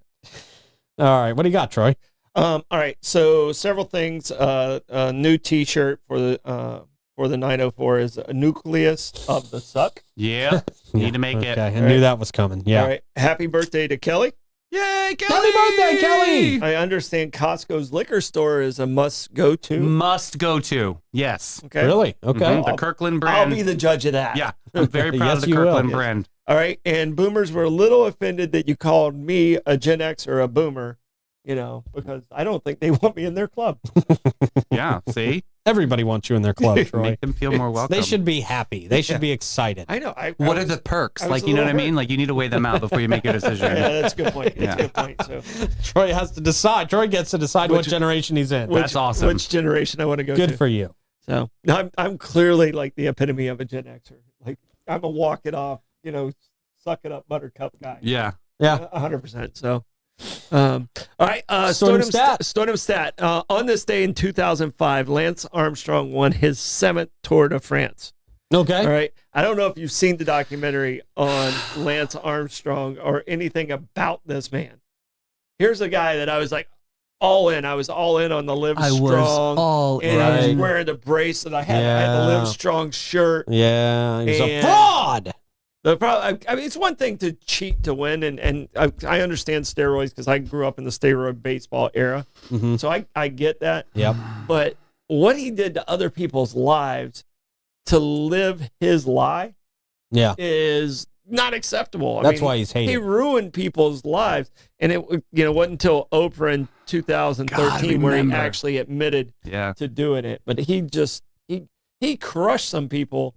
All right. What do you got, Troy? All right. So several things. A new T-shirt for the 904 is a nucleus of the suck. Yeah. Need to make it. Okay. I knew that was coming. Yeah. All right. Happy birthday to Kelly. Yay, Kelly! Happy birthday, Kelly! I understand Costco's liquor store is a must go to. Must go to. Yes. Okay. Really? Okay. The Kirkland brand. I'll be the judge of that. Yeah. I'm very proud Yes, of the you will. Kirkland brand. All right. And boomers were a little offended that you called me a Gen X or a boomer, because I don't think they want me in their club. Yeah. See? Everybody wants you in their club, Troy. Make them feel more welcome. They should be happy. They should be excited. I know. What are the perks? Like, you know what I mean? Like, you need to weigh them out before you make your decision. Yeah, that's a good point. That's a good point. So Troy has to decide. Troy gets to decide what generation he's in. That's awesome. Which generation I want to go to. Good for you. So I'm clearly like the epitome of a Gen Xer. Like, I'm a walk it off, suck it up buttercup guy. Yeah. Yeah. 100%. So, all right. Stardom stat. On this day in 2005, Lance Armstrong won his 7th Tour de France. Okay. All right. I don't know if you've seen the documentary on Lance Armstrong or anything about this man. Here's a guy that I was like all in. I was all in on the Live Strong. And I was wearing the bracelet. I had the Live Strong shirt. Yeah. He's a fraud. The problem, I mean, it's one thing to cheat to win, and I understand steroids because I grew up in the steroid baseball era, so I get that. Yep. But what he did to other people's lives to live his lie, is not acceptable. That's why he's hated. He ruined people's lives, and it wasn't until Oprah in 2013 where he actually admitted to doing it. But he crushed some people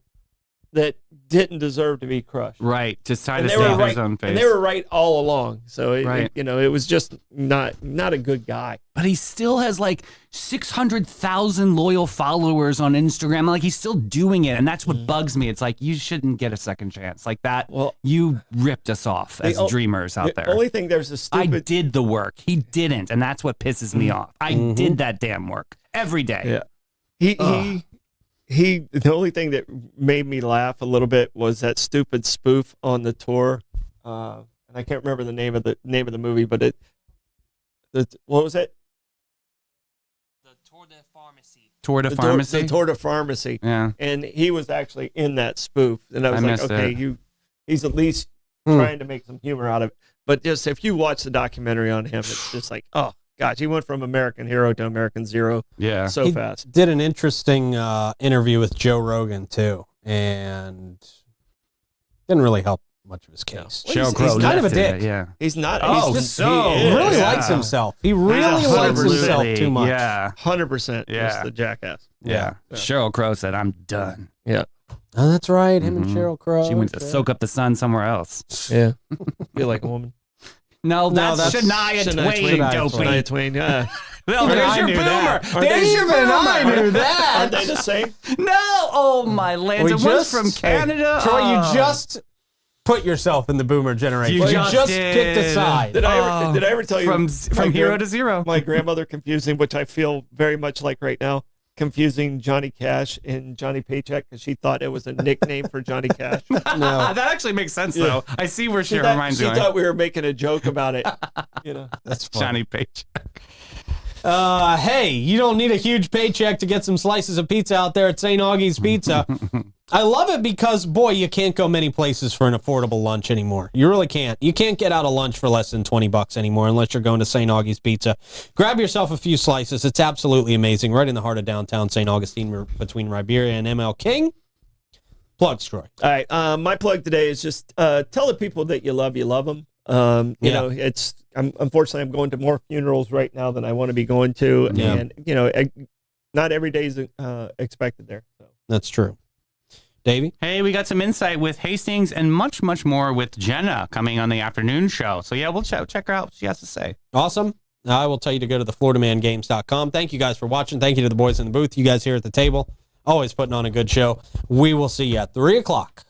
that didn't deserve to be crushed. Right. To try to save his own face. And they were right all along. So, it was just not a good guy. But he still has like 600,000 loyal followers on Instagram. Like, he's still doing it. And that's what bugs me. It's like, you shouldn't get a second chance. Like that, you ripped us off as dreamers out there. The only thing, there's a stupid... I did the work. He didn't. And that's what pisses me off. I did that damn work every day. Yeah. The only thing that made me laugh a little bit was that stupid spoof on the tour, and I can't remember the name of the movie, but what was it? The Tour de Pharmacy. Tour de Pharmacy? The Tour de Pharmacy. Yeah. And he was actually in that spoof, and I was like, okay, it. he's at least trying to make some humor out of it. But just if you watch the documentary on him, it's just like, oh. Gosh, he went from American hero to American zero so fast. Did an interesting interview with Joe Rogan, too, and didn't really help much of his case. Well, he's kind of a dick. Yeah. He's not. Oh, he's He really likes himself. He really likes himself too much. Yeah. 100%. Yeah. Just the jackass. Yeah. Sheryl Crow said, I'm done. Yeah. Oh, that's right. Him and Sheryl Crow. She went to soak up the sun somewhere else. Yeah. Feel like a woman. No, that's Shania Twain, dopey. Shania Twain, yeah. Well, there's your boomer. There's your boomer. I knew that. Aren't they the same? No. Oh, my lands. It was from Canada. Troy, you just put yourself in the boomer generation. You You just just did. picked a side. Did I ever tell you from my hero to zero? my grandmother confusing, which I feel very much like right now, confusing Johnny Cash and Johnny Paycheck because she thought it was a nickname for Johnny Cash. No. That actually makes sense though. I see where she She reminds me. thought we were making a joke about it. That's funny. Johnny Page. Hey, you don't need a huge paycheck to get some slices of pizza out there at St. Augie's Pizza. I love it because, boy, you can't go many places for an affordable lunch anymore. You really can't. You can't get out of lunch for less than $20 anymore unless you're going to St. Augie's Pizza. Grab yourself a few slices. It's absolutely amazing. Right in the heart of downtown St. Augustine between Riberia and ML King. Plug, Troy. All right. My plug today is just tell the people that you love them. You know, unfortunately, I'm going to more funerals right now than I want to be going to. Yeah. And, you know, not every day is expected there. So. That's true. Davey? Hey, we got some insight with Hastings and much, much more with Jenna coming on the afternoon show. So yeah, we'll check her out what she has to say. Awesome. I will tell you to go to thefloridamangames.com. Thank you guys for watching. Thank you to the boys in the booth. You guys here at the table, always putting on a good show. We will see you at 3 o'clock.